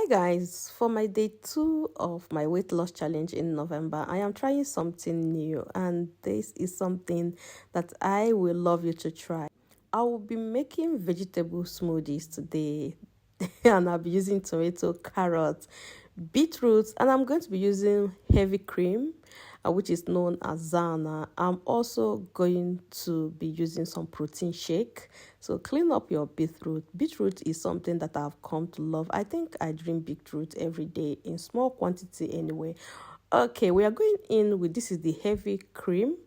Guys, for my day 2 of my weight loss challenge in November, I am trying something new, and this is something that I will love you to try. I will be making vegetable smoothies today and I'll be using tomato, carrot, beetroot, and I'm going to be using heavy cream, which is known as Zana. I'm also going to be using some protein shake. So clean up your beetroot. Beetroot is something that I've come to love. I think I drink beetroot every day in small quantity anyway. Okay, we are going in with, this is the heavy cream.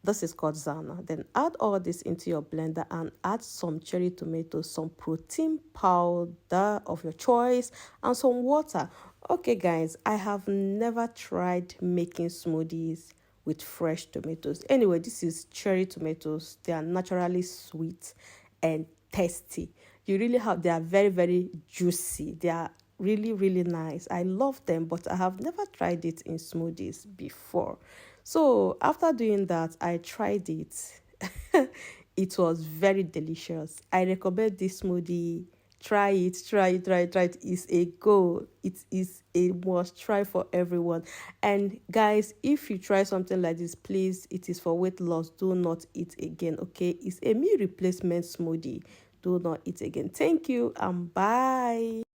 This is called Zana. Then add all this into your blender and add some cherry tomatoes, some protein powder of your choice, and some water. Okay, guys, I have never tried making smoothies with fresh tomatoes. Anyway, this is cherry tomatoes. They are naturally sweet and tasty. They are very, very juicy. They are really nice. I love them, but I have never tried it in smoothies before. So after doing that, I tried it. It was very delicious. I recommend this smoothie. Try it, try it, try it, try it. It's a go. It is a must try for everyone. And guys, if you try something like this, please, it is for weight loss. Do not eat again, okay? It's a meal replacement smoothie. Do not eat again. Thank you and bye.